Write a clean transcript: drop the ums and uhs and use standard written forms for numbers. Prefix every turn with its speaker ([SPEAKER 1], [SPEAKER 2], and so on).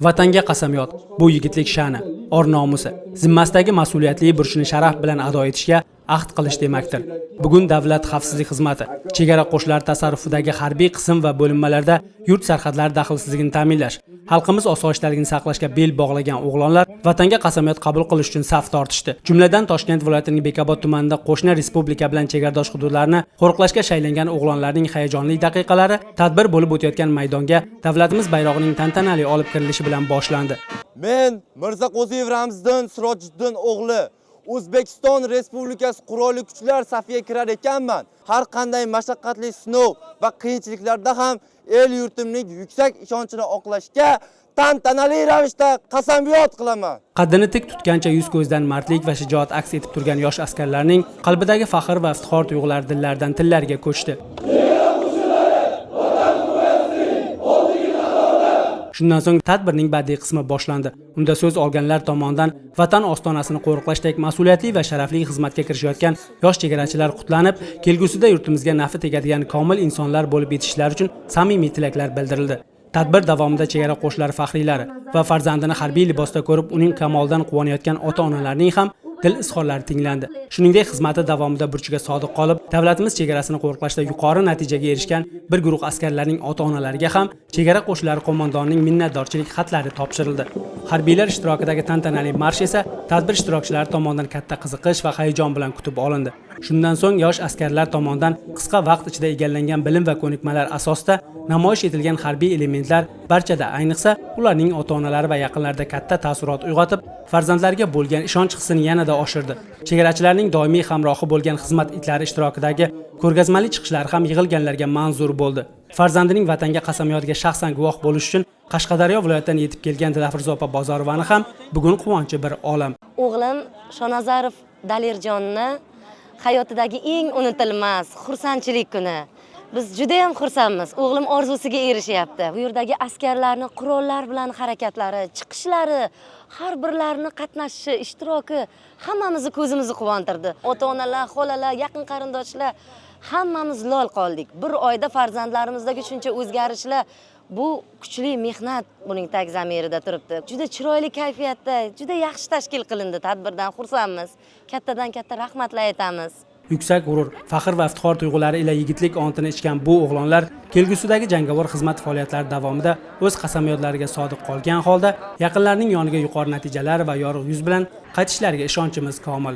[SPEAKER 1] Vatanga qasamyod, bu yigitlik sha'ni, or nomusi, zimmasidagi mas'uliyatli burchini sharaf bilan ado etishga ahd qilish demakdir. Bugun Davlat xavfsizlik xizmati, chegara qo'shinlari tasarrufidagi harbiy qism va bo'linmalarda yurt sarhadlari daxlsizligini ta'minlash, xalqimiz osoyishtaligini saqlashga bel bog'lagan o'g'lonlar vatanga qasamyod qabul qilish uchun saf tortishdi. Jumladan Toshkent viloyatining Bekobod tumanida qo'shni respublika bilan chegaradosh hududlarni qo'riqlashga shaylangan o'g'lonlarning hayajonli daqiqalari tadbir bo'lib o'tayotgan maydonga davlatimiz bayrog'ining tantanali olib kirilishi bilan boshlandi.
[SPEAKER 2] Men Mirzaqo'ziyev Ramziddin Sirojiddin o'g'li O'zbekiston Respublikasi Qurolli Kuchlar safiga kirar ekanman. Har qanday mashaqqatli sinov va qiyinchiliklarda ham el yurtimning yuksak ishonchini oqlashga tantanali ravishda qasamyod qilaman.
[SPEAKER 1] Qaddini tik tutgancha yuz ko'zdan mardlik va shijoat aks etib turgan yosh askarlarning qalbidagi faxr va iftixor tuyg'ulari dillaridan tillarga ko'chdi. Shundan so'ng tadbirning badiiy qismi boshlandi. Unda so'z olganlar tomonidan vatan ostonasini qo'riqlashdek mas'uliyatli va sharafli xizmatga kirishayotgan yosh chegarachilar qutlanib, kelgusida yurtimizga nafi tegadigan komil insonlar bo'lib yetishishlari uchun samimiy tilaklar bildirildi. Tadbir davomida chegara qo'shinlari faxriylari va farzandini harbiy libosda ko'rib, uning kamolidan quvonayotgan ota-onalarning ham dil izhorlari tinglandi. Shuningdek, xizmati davomida burchiga sodiq qolib, davlatimiz chegarasini qo'riqlashda yuqori natijaga erishgan bir guruh askarlarning ota-onalariga ham chegara qo'shinlari qo'mondonining minnatdorchilik xatlari topshirildi. Harbiylar ishtirokidagi tantanali marsh esa tadbir ishtirokchilari tomonidan katta qiziqish va hayajon bilan kutib olindi. Shundan so'ng yosh askarlar tomonidan qisqa vaqt ichida egallangan bilim va ko'nikmalar asosida namoyish etilgan harbiy elementlar barchada, ayniqsa ularning ota-onalari va yaqinlarida katta taassurot uyg'otib, farzandlariga bo'lgan ishonch hissini yanada oshirdi. Chegarachilarning doimiy hamrohi bo'lgan xizmat itlari ishtirokidagi ko'rgazmali chiqishlar ham yig'ilganlarga manzur bo'ldi. Farzandining vatanga qasamyodiga shaxsan guvoh bo'lish uchun Qashqadaryo viloyatidan yetib kelgan Dilafruza opa Bozorovani ham bugun quvonchi bir olam.
[SPEAKER 3] O'g'lim Shonazarov Dalirjonni hayotidagi eng unutilmas xursandchilik kuni. Biz juda ham xursandmiz. O'g'lim orzusiga erishyapti. Bu yerdagi askarlarning qurollar bilan harakatlari, chiqishlari, har birlarining qatnashishi, ishtiroki hammamizni ko'zimizni quvontirdi. Ota-onalar, xolalar, yaqin qarindoshlar hammamiz lol qoldik. Bir oyda farzandlarimizdagi shuncha o'zgarishlar, bu kuchli mehnat buning tag zamirida turibdi. Juda chiroyli kayfiyatda, juda yaxshi tashkil qilindi tadbirdan xursandmiz. Kattadan katta rahmatlar aytamiz.
[SPEAKER 1] Yuksak g'urur, faxr va iftixor tuyg'ulari ila yigitlik ontini ichgan bu o'g'lonlar kelgusidagi jangovar xizmat faoliyatlari davomida o'z qasamyodlariga sodiq qolgan holda yaqinlarining yoniga yuqori natijalar va yorug' yuz bilan qaytishlariga ishonchimiz komil.